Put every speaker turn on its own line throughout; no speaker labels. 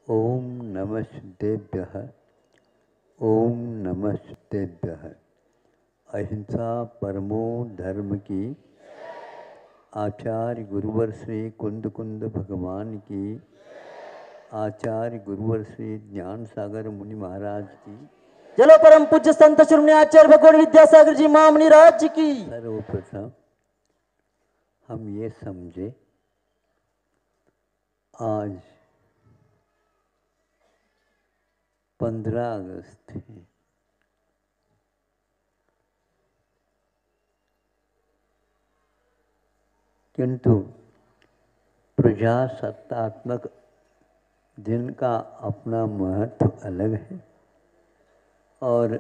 ओम नमः सिद्धेभ्यः। ओम नमः सिद्धेभ्यः। अहिंसा परमो धर्म की। आचार्य गुरुवर श्री कुंद कुंद भगवान की। आचार्य गुरुवर श्री ज्ञान सागर मुनि महाराज की।
चलो परम पूज्य संत शिरोमणि आचार्य भगवान विद्यासागर जी महामुनि राज की।
सर्वप्रथम हम ये समझे, आज 15 अगस्त है। किंतु प्रजासत्तात्मक दिन का अपना महत्व अलग है और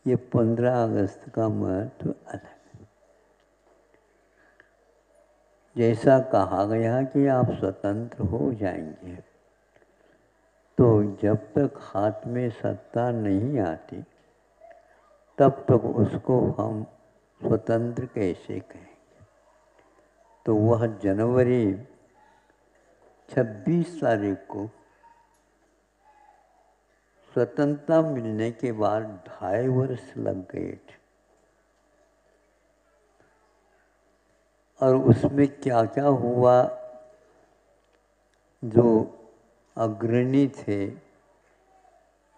ये 15 अगस्त का महत्व अलग है। जैसा कहा गया कि आप स्वतंत्र हो जाएंगे, तो जब तक हाथ में सत्ता नहीं आती तब तक उसको हम स्वतंत्र कैसे कहेंगे। तो वह जनवरी 26 तारीख को स्वतंत्रता मिलने के बाद 2.5 वर्ष लग गए थे और उसमें क्या क्या हुआ, जो अग्रणी थे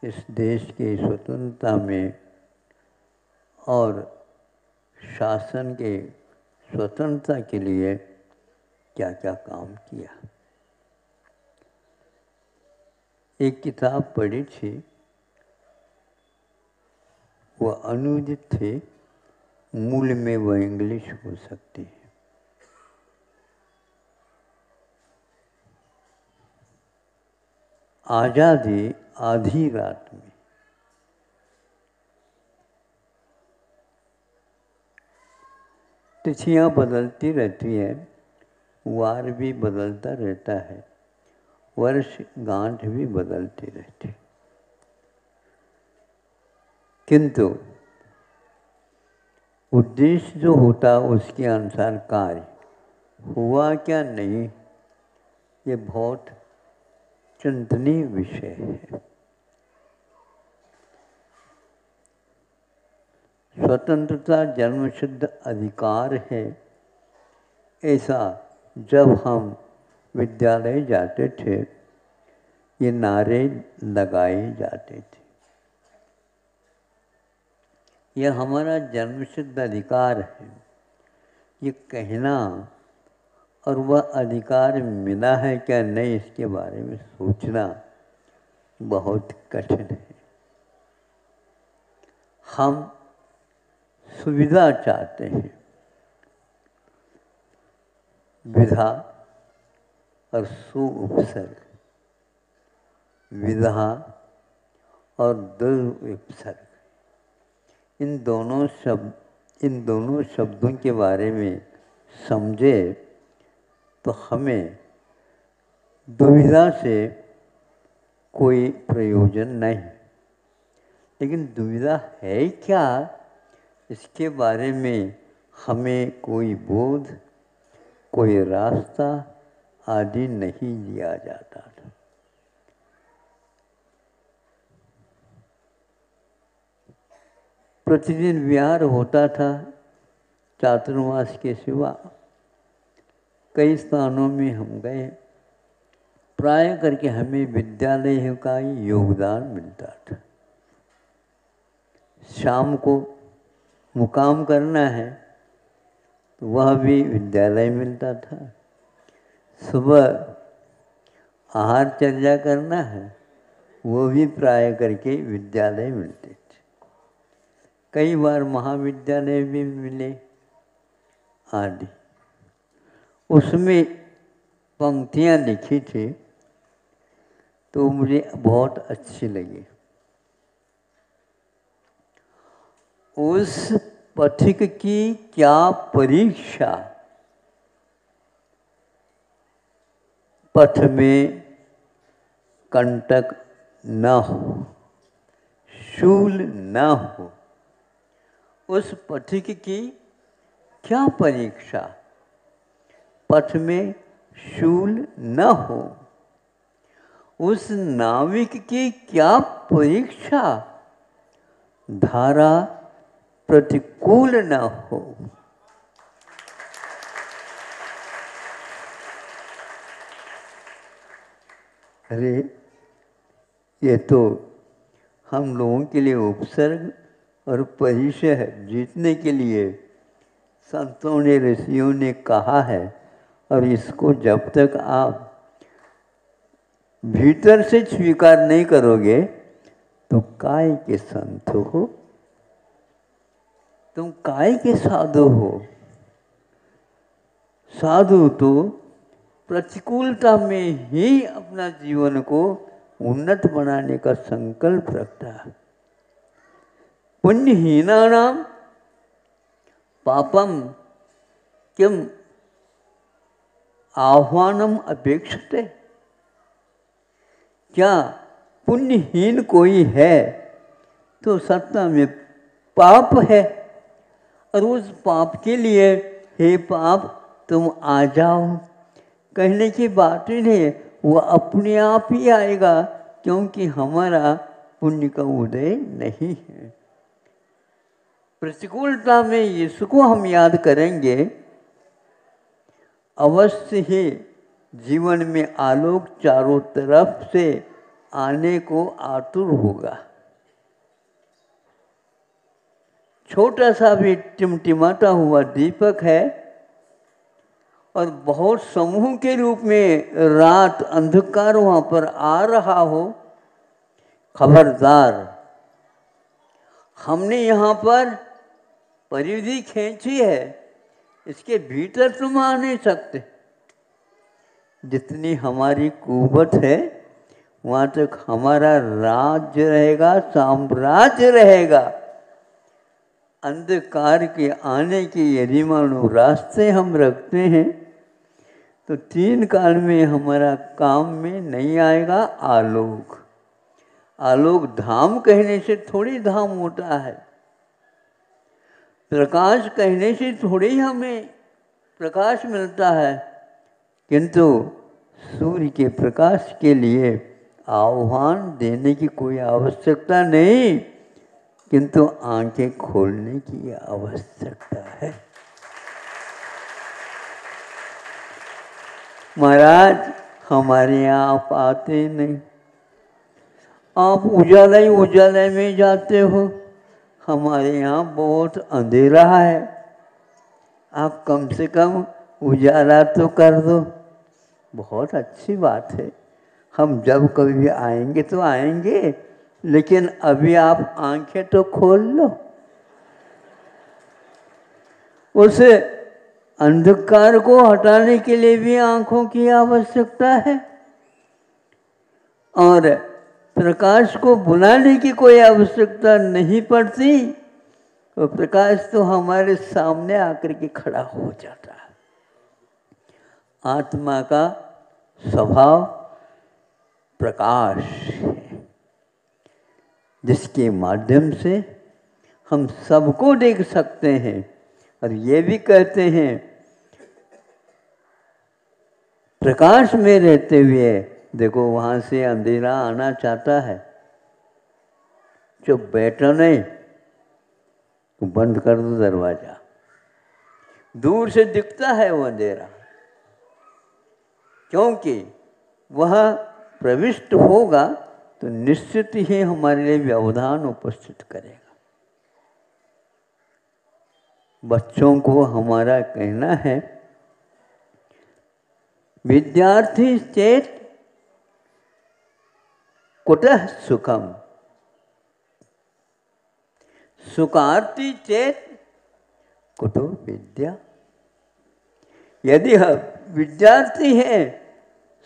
इस देश की स्वतंत्रता में और शासन के स्वतंत्रता के लिए क्या क्या काम किया। एक किताब पढ़ी थी, वह अनुदित थे, मूल में वह इंग्लिश हो सकती है। आज़ादी आधी रात में। तिथियां बदलती रहती है, वार भी बदलता रहता है, वर्ष गांठ भी बदलती रहती है, किंतु उद्देश्य जो होता उसके अनुसार कार्य हुआ क्या नहीं, ये बहुत चिंतनीय विषय है। स्वतंत्रता जन्मसिद्ध अधिकार है, ऐसा जब हम विद्यालय जाते थे ये नारे लगाए जाते थे। यह हमारा जन्मसिद्ध अधिकार है, ये कहना और वह अधिकार मिला है क्या नहीं इसके बारे में सोचना बहुत कठिन है। हम सुविधा चाहते हैं, विधा और सुउपसर्ग, विधा और दुर्विपसर्ग, इन दोनों शब्दों के बारे में समझे तो हमें दुविधा से कोई प्रयोजन नहीं। लेकिन दुविधा है क्या, इसके बारे में हमें कोई बोध, कोई रास्ता आदि नहीं दिया जाता था। प्रतिदिन विहार होता था चातुर्मास के सिवा। कई स्थानों में हम गए, प्राय करके हमें विद्यालय का ही योगदान मिलता था। शाम को मुकाम करना है तो वह भी विद्यालय मिलता था। सुबह आहारचर्या करना है वो भी प्राय करके विद्यालय मिलते थे। कई बार महाविद्यालय भी मिले आदि। उसमें पंक्तियाँ लिखी थी तो मुझे बहुत अच्छी लगी। उस पथिक की क्या परीक्षा, पथ में कंटक न हो, शूल न हो। उस पथिक की क्या परीक्षा, पथ में शूल न हो, उस नाविक की क्या परीक्षा धारा प्रतिकूल न हो। अरे ये तो हम लोगों के लिए उपसर्ग और परिचय है, जीतने के लिए संतों ने ऋषियों ने कहा है। और इसको जब तक आप भीतर से स्वीकार नहीं करोगे तो काय के संत हो, तुम काय के साधु हो। साधु तो प्रतिकूलता में ही अपना जीवन को उन्नत बनाने का संकल्प रखता है। पुण्यहीनानाम पापम किम आह्वानम अपेक्षते। क्या पुण्यहीन कोई है तो सत्ता में पाप है, और उस पाप के लिए हे पाप तुम आ जाओ कहने की बात ही नहीं है। वो अपने आप ही आएगा, क्योंकि हमारा पुण्य का उदय नहीं है। प्रतिकूलता में इसको हम याद करेंगे, अवश्य ही जीवन में आलोक चारों तरफ से आने को आतुर होगा। छोटा सा भी टिमटिमाता हुआ दीपक है और बहुत समूह के रूप में रात अंधकार वहां पर आ रहा हो, खबरदार, हमने यहाँ पर परिधि खींची है, इसके भीतर तुम आ नहीं सकते। जितनी हमारी कुवत है वहाँ तक हमारा राज्य रहेगा, साम्राज्य रहेगा। अंधकार के आने के यदि मानो रास्ते हम रखते हैं तो 3 काल में हमारा काम में नहीं आएगा आलोक। आलोक धाम कहने से थोड़ी धाम होता है, प्रकाश कहने से थोड़ी हमें प्रकाश मिलता है, किंतु सूर्य के प्रकाश के लिए आह्वान देने की कोई आवश्यकता नहीं, किंतु आंखें खोलने की आवश्यकता है। महाराज हमारे यहाँ आप आते नहीं, आप उजाले में जाते हो, हमारे यहाँ बहुत अंधेरा है, आप कम से कम उजाला तो कर दो। बहुत अच्छी बात है, हम जब कभी आएंगे तो आएंगे, लेकिन अभी आप आंखें तो खोल लो। उस अंधकार को हटाने के लिए भी आंखों की आवश्यकता है, और प्रकाश को बुलाने की कोई आवश्यकता नहीं पड़ती, तो प्रकाश तो हमारे सामने आकर के खड़ा हो जाता है। आत्मा का स्वभाव प्रकाश है, जिसके माध्यम से हम सबको देख सकते हैं। और ये भी कहते हैं प्रकाश में रहते हुए देखो वहां से अंधेरा आना चाहता है, चुप बैठो नहीं, तो बंद कर दो दरवाजा। दूर से दिखता है वो अंधेरा, क्योंकि वह प्रविष्ट होगा तो निश्चित ही हमारे लिए व्यवधान उपस्थित करेगा। बच्चों को हमारा कहना है, विद्यार्थी चेत कुतः सुखम, सुखार्थी चेत कुतो विद्या। यदि हम विद्यार्थी हैं,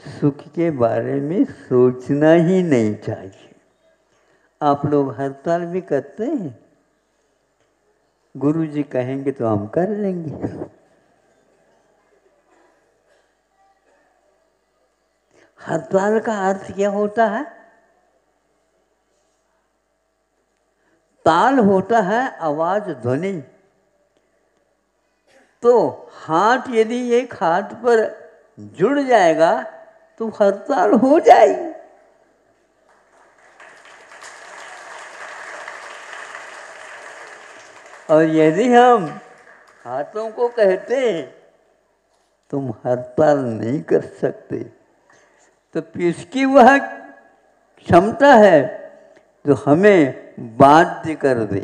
सुख के बारे में सोचना ही नहीं चाहिए। आप लोग हड़ताल भी करते हैं, गुरुजी कहेंगे तो हम कर लेंगे। हड़ताल का अर्थ क्या होता है? ताल होता है आवाज, ध्वनि। तो हाथ यदि एक हाथ पर जुड़ जाएगा तो हड़ताल हो जाएगी। और यदि हम हाथों को कहते तुम हड़ताल नहीं कर सकते, तो किसकी वह क्षमता है जो हमें बाध्य कर दे।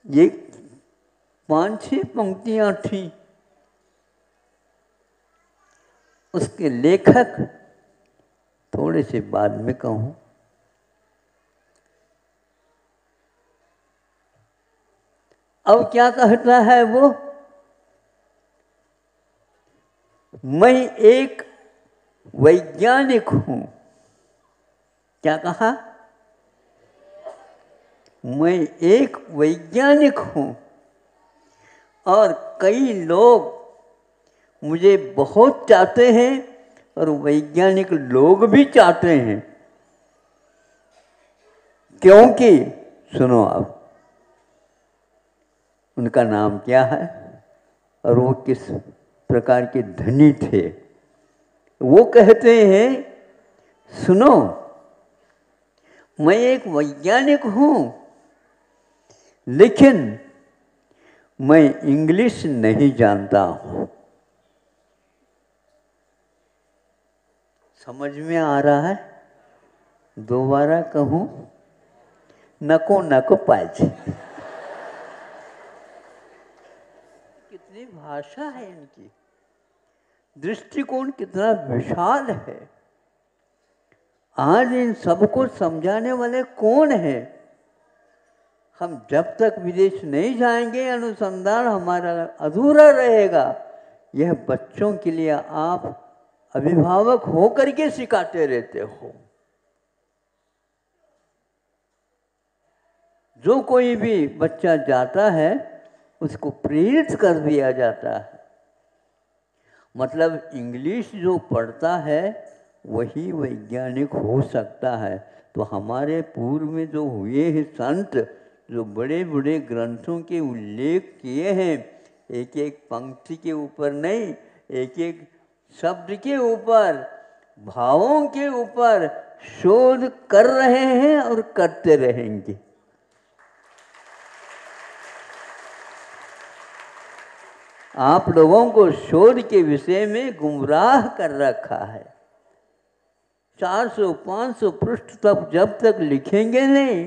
ये 5-6 पंक्तियां थी, उसके लेखक थोड़े से बाद में कहूं। अब क्या कहता है वो, मैं एक वैज्ञानिक हूं। क्या कहा? मैं एक वैज्ञानिक हूं और कई लोग मुझे बहुत चाहते हैं और वैज्ञानिक लोग भी चाहते हैं, क्योंकि सुनो अब, उनका नाम क्या है और वो किस प्रकार के धनी थे। वो कहते हैं, सुनो, मैं एक वैज्ञानिक हूं, लेकिन मैं इंग्लिश नहीं जानता हूं। समझ में आ रहा है? दोबारा कहूं, नको नको पाजी। कितनी भाषा है इनकी, दृष्टिकोण कितना विशाल है। आज इन सबको समझाने वाले कौन है? हम जब तक विदेश नहीं जाएंगे, अनुसंधान हमारा अधूरा रहेगा। यह बच्चों के लिए आप अभिभावक होकर के सिखाते रहते हो। जो कोई भी बच्चा जाता है उसको प्रेरित कर दिया जाता है। मतलब इंग्लिश जो पढ़ता है वही वैज्ञानिक हो सकता है। तो हमारे पूर्व में जो हुए हैं संत, जो बड़े बड़े ग्रंथों के उल्लेख किए हैं, एक एक पंक्ति के ऊपर नहीं, एक एक शब्द के ऊपर, भावों के ऊपर शोध कर रहे हैं और करते रहेंगे। आप लोगों को शोध के विषय में गुमराह कर रखा है। 400-500 पृष्ठ तक जब तक लिखेंगे नहीं,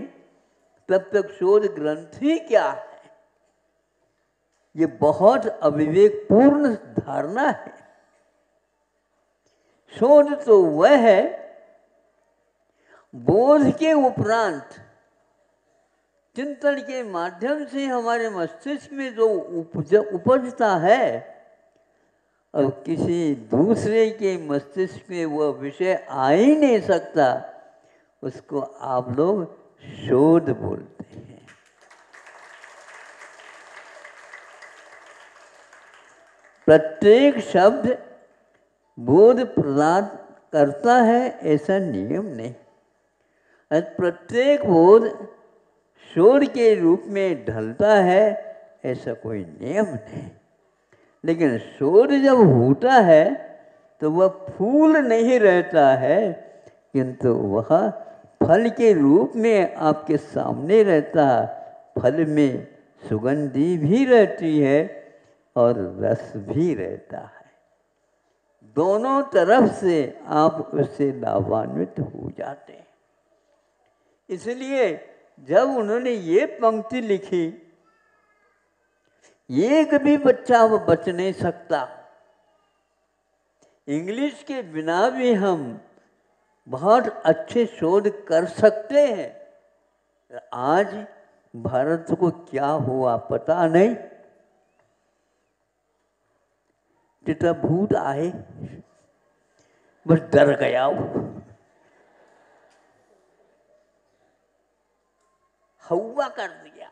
तब तक शोध ग्रंथ ही क्या है। ये बहुत अविवेकपूर्ण धारणा है। शोध तो वह है बोध के उपरांत चिंतन के माध्यम से हमारे मस्तिष्क में जो उपजता है और किसी दूसरे के मस्तिष्क में वह विषय आ ही नहीं सकता, उसको आप लोग शोध बोलते हैं। प्रत्येक शब्द बोध प्रदान करता है ऐसा नियम नहीं। प्रत्येक बोध शोध के रूप में ढलता है ऐसा कोई नियम नहीं। लेकिन शोध जब होता है तो वह फूल नहीं रहता है, किंतु वह फल के रूप में आपके सामने रहता है। फल में सुगंधी भी रहती है और रस भी रहता है। दोनों तरफ से आप उससे लाभान्वित हो जाते हैं। इसलिए जब उन्होंने ये पंक्ति लिखी, एक भी बच्चा वो बच नहीं सकता। इंग्लिश के बिना भी हम बहुत अच्छे शोध कर सकते हैं। आज भारत को क्या हुआ पता नहीं, जितना भूत आए बस डर गया हवा कर दिया,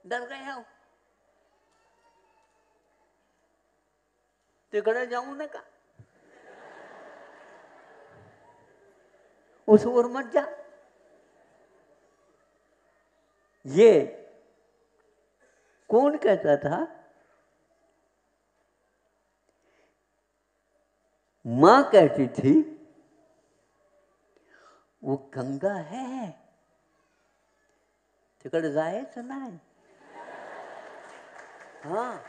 डर गया हूं। तिकड़े जाऊं ना का उस ओर मत जा। ये कौन कहता था? मां कहती थी वो गंगा है, तिकडे जायचं नाही. हाँ,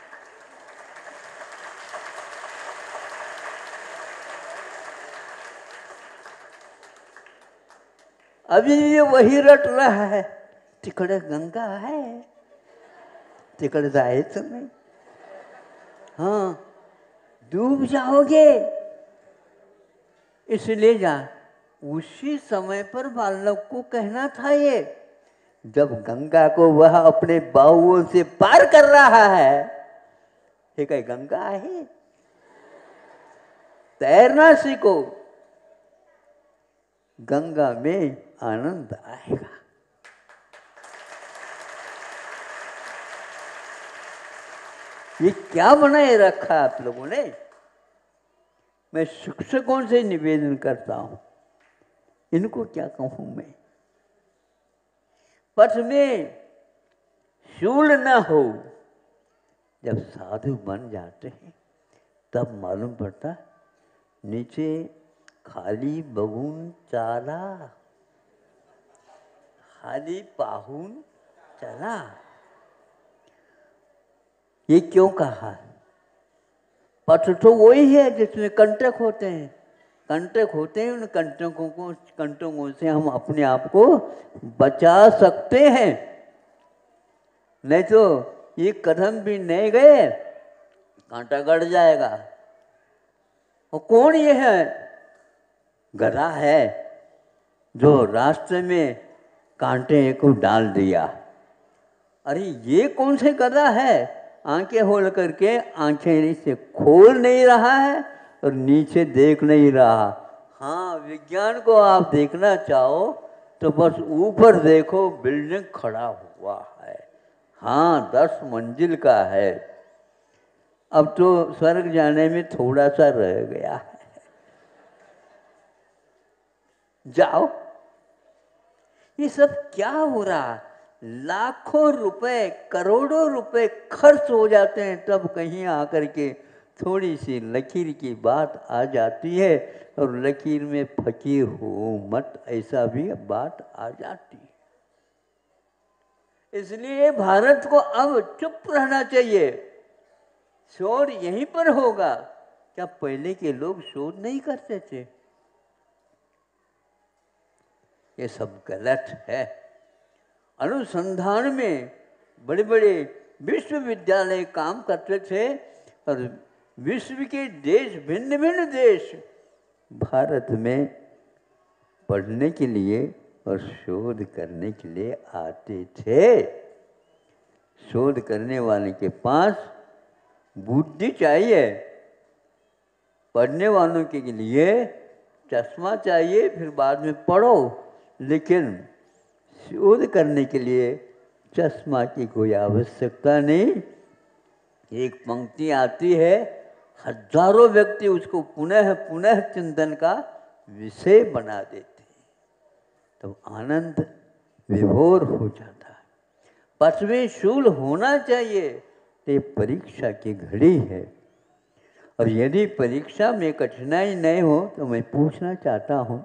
अभी ये वही रट रहा है, तिकडे गंगा है, तिकडे जायचं नहीं. हाँ, डूब जाओगे. इसलिए जा उसी समय पर बालक को कहना था ये, जब गंगा को वह अपने बाहुओं से पार कर रहा है, ये कहीं गंगा है, तैरना सीखो, गंगा में आनंद आएगा. ये क्या बनाए रखा आप लोगों ने. मैं शिक्षकों से निवेदन करता हूं, इनको क्या कहूं मैं. पथ में शूल न हो. जब साधु बन जाते हैं तब मालूम पड़ता नीचे खाली बगून चाला, खाली पाहुन चला. ये क्यों कहा. पथ तो वही है जिसमें कंटक होते हैं. कंटक होते हैं, उन कंटकों से हम अपने आप को बचा सकते हैं. नहीं तो ये कदम भी नहीं गए, कांटा गड़ जाएगा. और कौन ये है. गधा है जो रास्ते में कांटे को डाल दिया. अरे ये कौन से गधा है, आंखें खोल करके आंखें से खोल नहीं रहा है और नीचे देख नहीं रहा. हाँ, विज्ञान को आप देखना चाहो तो बस ऊपर देखो, बिल्डिंग खड़ा हुआ है. हाँ, 10 मंजिल का है. अब तो स्वर्ग जाने में थोड़ा सा रह गया है. जाओ. ये सब क्या हो रहा. लाखों रुपए, करोड़ों रुपए खर्च हो जाते हैं, तब कहीं आकर के थोड़ी सी लकीर की बात आ जाती है, और लकीर में फकीर हो मत, ऐसा भी बात आ जाती है. इसलिए भारत को अब चुप रहना चाहिए. शोध यहीं पर होगा. क्या पहले के लोग शोध नहीं करते थे. ये सब गलत है. अनुसंधान में बड़े बड़े विश्वविद्यालय काम करते थे, और विश्व के देश, भिन्न भिन्न देश भारत में पढ़ने के लिए और शोध करने के लिए आते थे. शोध करने वाले के पास बुद्धि चाहिए, पढ़ने वालों के लिए चश्मा चाहिए, फिर बाद में पढ़ो. लेकिन शोध करने के लिए चश्मा की कोई आवश्यकता नहीं. एक पंक्ति आती है, हजारों व्यक्ति उसको पुनः पुनः चिंतन का विषय बना देते हैं, तो आनंद विभोर हो जाता है. पथवे शूल होना चाहिए. ये परीक्षा की घड़ी है, और यदि परीक्षा में कठिनाई नहीं हो तो मैं पूछना चाहता हूँ,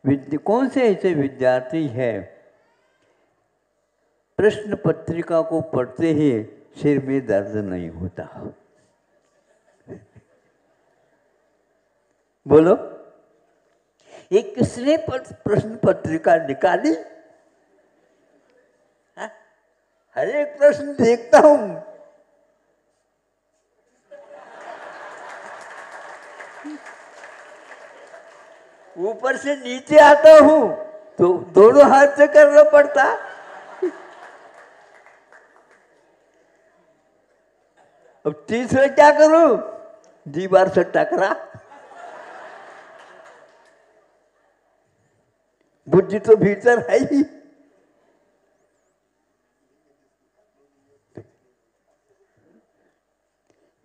कौन से ऐसे विद्यार्थी हैं प्रश्न पत्रिका को पढ़ते ही सिर में दर्द नहीं होता. बोलो, ये किसने प्रश्न पत्रिका निकाली. हर एक प्रश्न देखता हूं, ऊपर से नीचे आता हूं तो दोनों हाथ से करना पड़ता. अब तीसरा क्या करूं, दीवार से टकरा. बुद्धि तो भीतर है ही.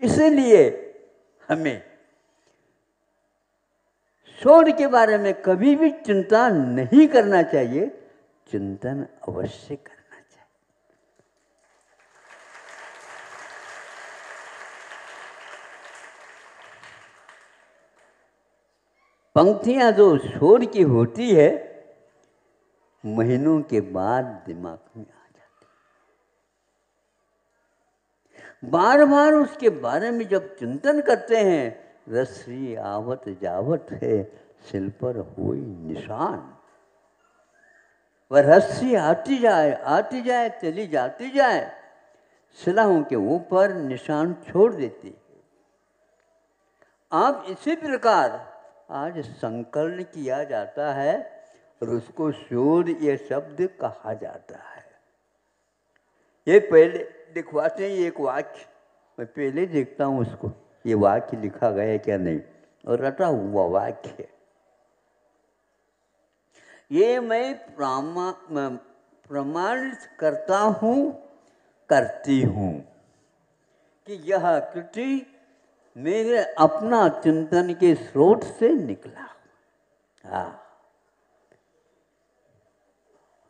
इसलिए हमें शोध के बारे में कभी भी चिंता नहीं करना चाहिए, चिंतन अवश्य करना चाहिए. पंक्तियां जो शोर की होती है महीनों के बाद दिमाग में आ जाती, बार बार उसके बारे में जब चिंतन करते हैं, रस्सी आवत जावत है सिल पर हुई निशान, वह रस्सी आती जाए चली जाती जाए, सिलाओं के ऊपर निशान छोड़ देती है। आप इसी प्रकार आज संकलन किया जाता है और उसको शोध ये शब्द कहा जाता है। ये पहले दिखवाते हैं एक वाक्य, मैं पहले देखता हूँ उसको, ये वाक्य लिखा गया है क्या नहीं, और रटा हुआ वाक्य है। ये मैं प्रमाणित करता हूँ, करती हूँ कि यह कृति मेरे अपना चिंतन के स्रोत से निकला। हाँ,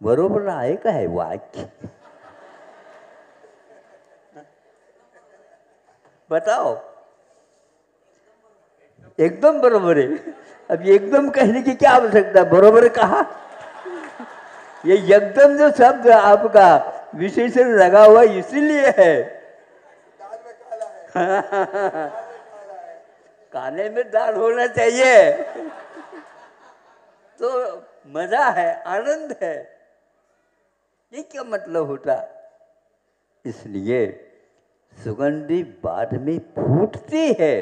बरोबर आहे का है वाक्य? बताओ, एकदम बरोबर है। अब एकदम कहने की क्या आवश्यकता, बरोबर कहा। ये एकदम जो शब्द आपका विशेषण लगा हुआ इसीलिए है। काले में दाल होना चाहिए तो मजा है, आनंद है। ये क्या मतलब होता? इसलिए सुगंधी बाद में फूटती है।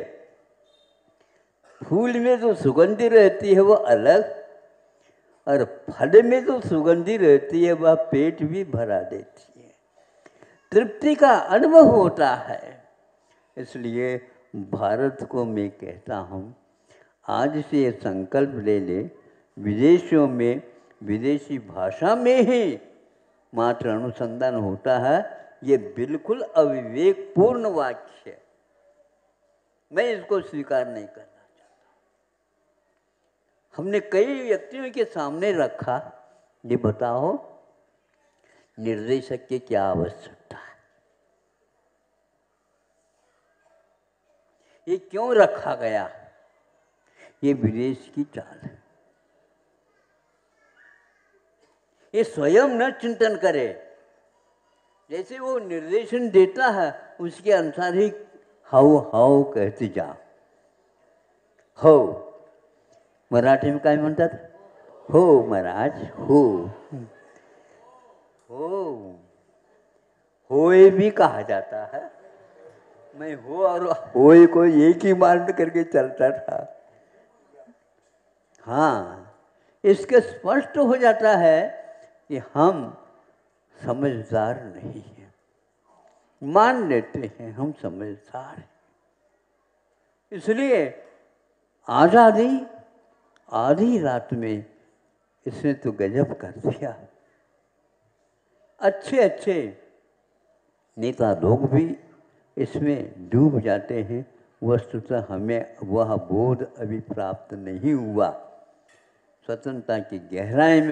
फूल में जो सुगंधी रहती है वो अलग, और फल में जो सुगंधी रहती है वह पेट भी भरा देती है, तृप्ति का अनुभव होता है। इसलिए भारत को मैं कहता हूँ, आज से ये संकल्प ले ले, विदेशों में विदेशी भाषा में ही मात्र अनुसंधान होता है। ये बिल्कुल अविवेकपूर्ण वाक्य है, मैं इसको स्वीकार नहीं करना चाहता। हमने कई व्यक्तियों के सामने रखा, ये बताओ निर्देशक की क्या आवश्यकता है, ये क्यों रखा गया? ये विदेश की चाल है। ये स्वयं न चिंतन करे, जैसे वो निर्देशन देता है उसके अनुसार ही हाउ हाउ कहते जा। हो मराठी में काय म्हणतात? हो महाराज हो, होए भी कहा जाता है। मैं हो और होए को एक ही मान करके चलता था। हाँ, इसके स्पष्ट हो जाता है कि हम समझदार नहीं हैं, मान लेते हैं हम समझदार हैं। इसलिए आज़ादी आधी रात में इसने तो गजब कर दिया। अच्छे अच्छे नेता लोग भी इसमें डूब जाते हैं। वस्तुतः हमें वह बोध अभी प्राप्त नहीं हुआ। स्वतंत्रता की गहराई में